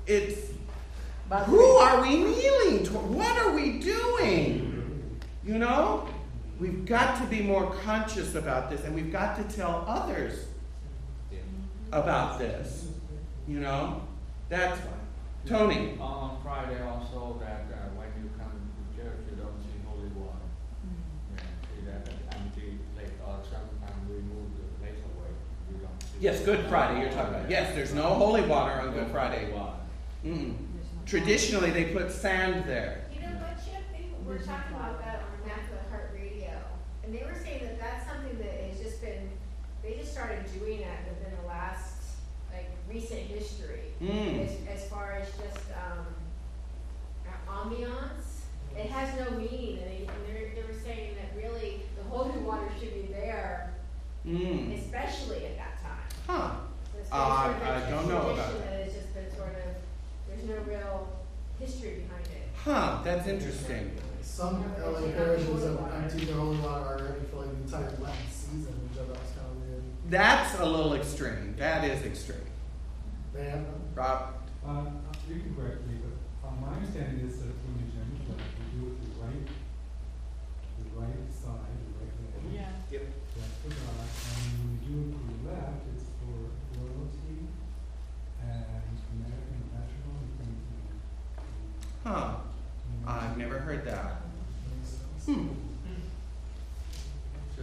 it's who are we kneeling toward? What are we doing? You know? We've got to be more conscious about this, and we've got to tell others about this. You know? That's why. Tony. On Friday also that when you come to church you don't see holy water. Yeah, see that empty lake, or sometimes we move the lake away. We don't see. Yes, Good Friday you're talking about. Yes, there's no holy water on Good Friday. Traditionally they put sand there. You know what, Chip? People were talking about that on Immaculate Heart Radio. And they were saying that that's something that has just been, they just started doing that within the last, recent history. As far as just ambiance. It has no meaning. And they were saying that really the holy water should be there, especially at that time. Huh. So it's I don't know about that. that. It's just been sort of, there's no real history behind it. Huh, that's interesting. Some LA parishes have emptied their holy water already for the entire Lent season, which I thought was kind of weird. That's a little extreme. That is extreme. They have them. Rob? You can correct me, but my understanding is that when you change the flag, you do it the right side, the right leg. Yeah. Yep. That's for God. And when you do it to the left, it's for royalty and American national and things. Huh. I've never heard that. So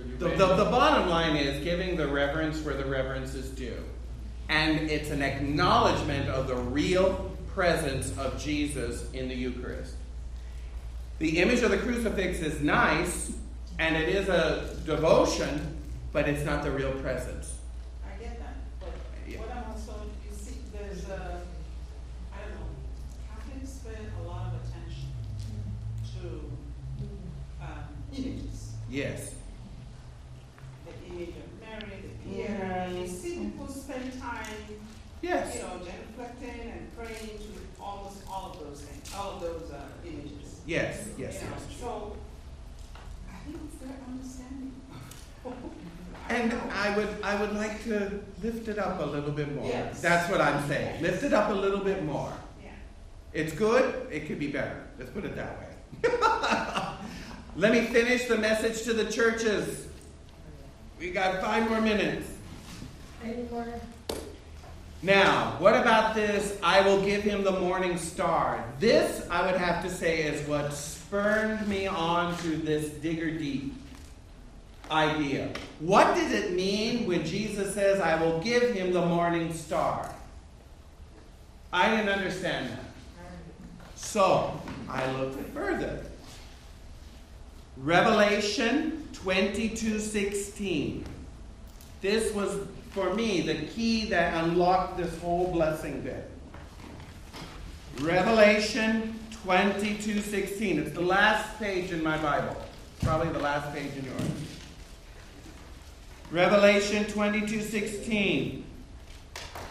you The bottom line is giving the reverence where the reverence is due. And it's an acknowledgement of the real presence of Jesus in the Eucharist. The image of the crucifix is nice, and it is a devotion, but it's not the real presence. I get that, but what I'm also, you see, there's I don't know, Catholics spend a lot of attention to images. Yes. The image of Mary, the ear. You see people spend time, Yes. genuflecting and praying to almost all of those things, all of those images. Yes. Yes. You know, Yes. so I think it's their understanding. And I would like to lift it up a little bit more. Yes. That's what I'm saying. Lift it up a little bit more. Yeah. It's good. It could be better. Let's put it that way. Let me finish the message to the churches. We got 5 more minutes. Any more? Now, what about this? I will give him the morning star. This, I would have to say, is what spurred me on to this digger deep idea. What does it mean when Jesus says, I will give him the morning star? I didn't understand that. So, I looked further. Revelation 22:16. This was, for me, the key that unlocked this whole blessing bit. Revelation 22:16. It's the last page in my Bible. Probably the last page in yours. Revelation 22:16.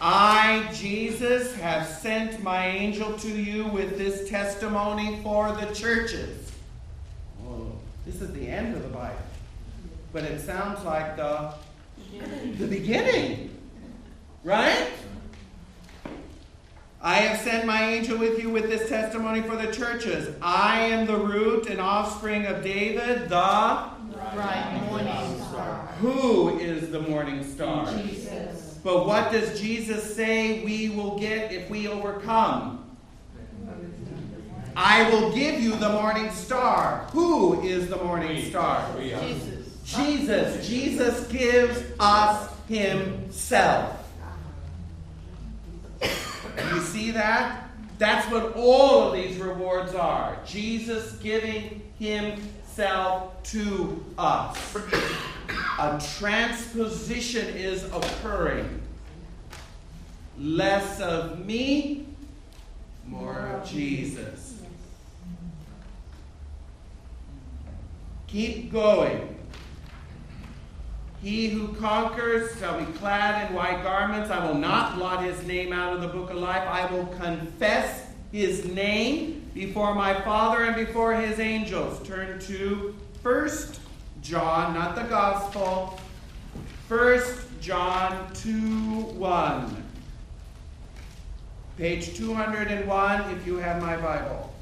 I, Jesus, have sent my angel to you with this testimony for the churches. Oh, this is the end of the Bible. But it sounds like the beginning. Right? I have sent my angel with you with this testimony for the churches. I am the root and offspring of David, the Bright morning star. Who is the morning star? Jesus. But what does Jesus say we will get if we overcome? I will give you the morning star. Who is the morning star? Jesus. Jesus gives us himself. You see that? That's what all of these rewards are. Jesus giving himself to us. A transposition is occurring. Less of me, more of Jesus. Keep going. He who conquers shall be clad in white garments. I will not blot his name out of the book of life. I will confess his name before my Father and before his angels. Turn to 1 John, not the Gospel. 1 John 2:1. Page 201 if you have my Bible.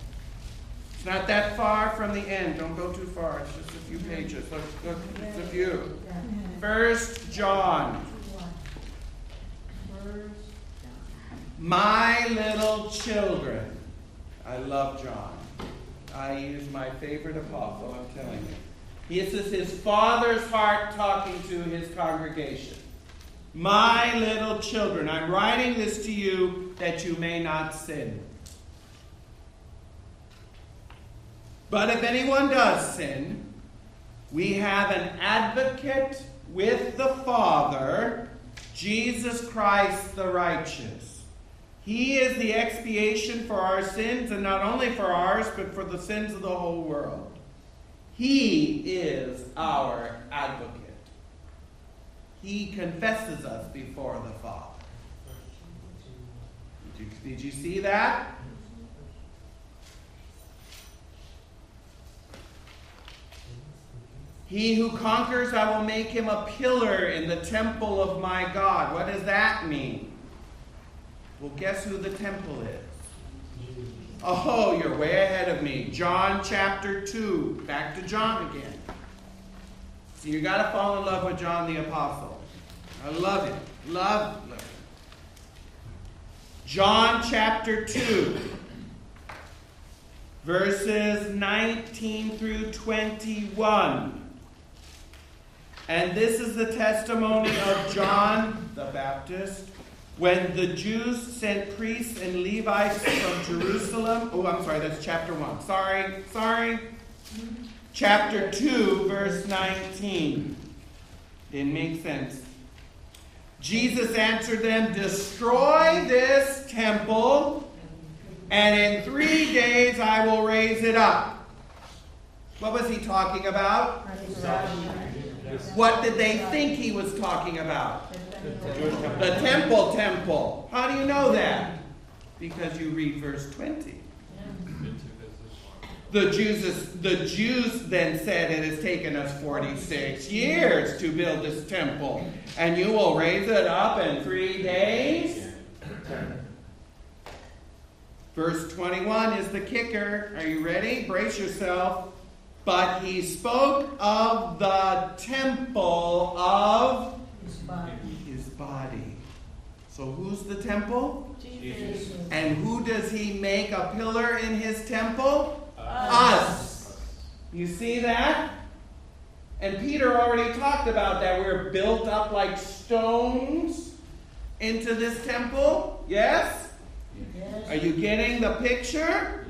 It's not that far from the end. Don't go too far. It's just a few pages. Look, it's a few. 1 John. My little children. I love John. He is my favorite apostle, I'm telling you. This is his father's heart talking to his congregation. My little children, I'm writing this to you that you may not sin. But if anyone does sin, we have an advocate with the Father, Jesus Christ the righteous. He is the expiation for our sins, and not only for ours, but for the sins of the whole world. He is our advocate. He confesses us before the Father. Did you see that? He who conquers, I will make him a pillar in the temple of my God. What does that mean? Well, guess who the temple is? Oh, you're way ahead of me. John chapter 2. Back to John again. So you got to fall in love with John the Apostle. I love him. Love him. John chapter 2. Verses 19 through 21. And this is the testimony of John the Baptist when the Jews sent priests and Levites from Jerusalem. Oh, I'm sorry, that's chapter 1. Sorry. Chapter 2, verse 19. Didn't make sense. Jesus answered them, destroy this temple, and in 3 days I will raise it up. What was he talking about? What did they think he was talking about? The temple. How do you know that? Because you read verse 20. The Jews then said, it has taken us 46 years to build this temple, and you will raise it up in 3 days? Verse 21 is the kicker. Are you ready? Brace yourself. But he spoke of the temple of his body. So who's the temple? Jesus. And who does he make a pillar in his temple? Us. You see that? And Peter already talked about that. We're built up like stones into this temple. Yes? Are you getting the picture?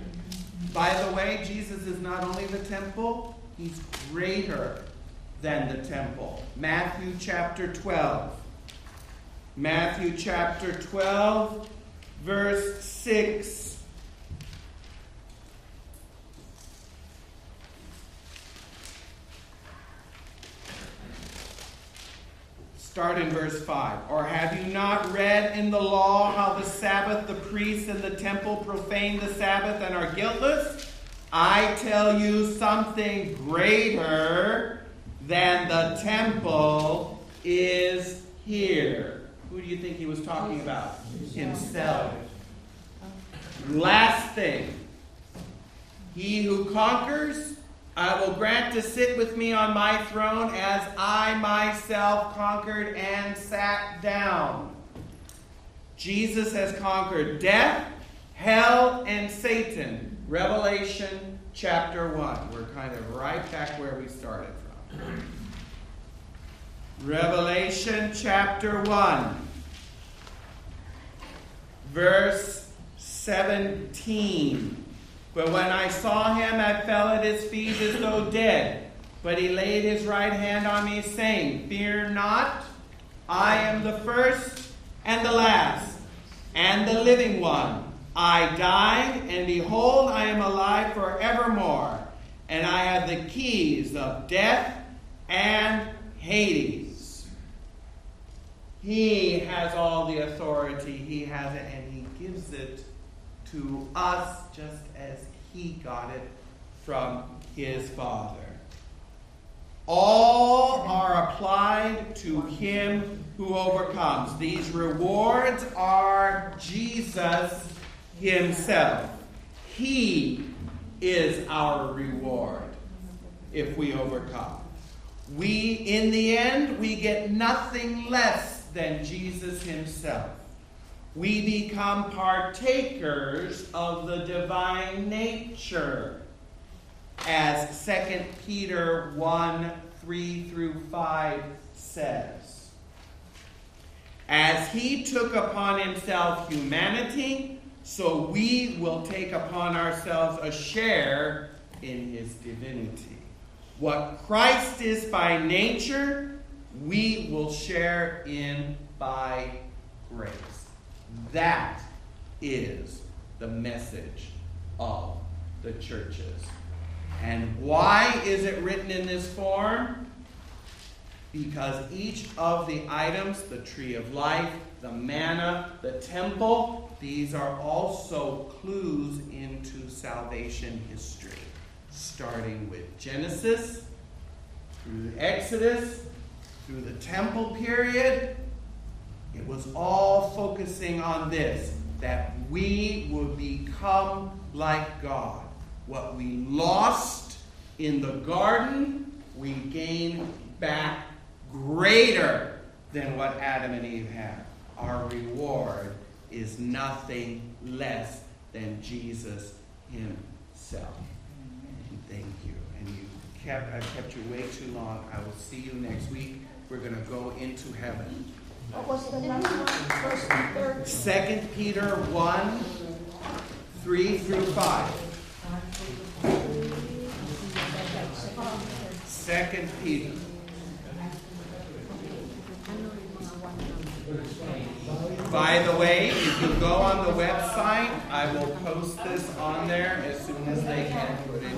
By the way, Jesus is not only the temple, he's greater than the temple. Matthew chapter 12. Matthew chapter 12, verse 6. Start in verse 5. Or have you not read in the law how the Sabbath the priests in the temple profane the Sabbath and are guiltless? I tell you something greater than the temple is here. Who do you think he was talking about? Himself. Last thing. He who conquers, I will grant to sit with me on my throne as I myself conquered and sat down. Jesus has conquered death, hell, and Satan. Revelation chapter 1. We're kind of right back where we started from. Revelation chapter 1. Verse 17. But when I saw him, I fell at his feet as though dead. But he laid his right hand on me, saying, fear not, I am the first and the last, and the living one. I died, and behold, I am alive forevermore, and I have the keys of death and Hades. He has all the authority. He has it, and he gives it to us just as he got it from his Father. All are applied to him who overcomes. These rewards are Jesus himself. He is our reward if we overcome. We, in the end, we get nothing less than Jesus himself. We become partakers of the divine nature, as 2 Peter 1:3-5 says. As he took upon himself humanity, so we will take upon ourselves a share in his divinity. What Christ is by nature, we will share in by grace. That is the message of the churches. And why is it written in this form? Because each of the items, the tree of life, the manna, the temple, these are also clues into salvation history. Starting with Genesis, through Exodus, through the temple period, it was all focusing on this, that we would become like God. What we lost in the garden, we gain back greater than what Adam and Eve had. Our reward is nothing less than Jesus himself. Thank you. And I've kept you way too long. I will see you next week. We're going to go into heaven. What was the last one? First and third? 2 Peter 1:3-5. 2 Peter. By the way, if you go on the website, I will post this on there as soon as they can put it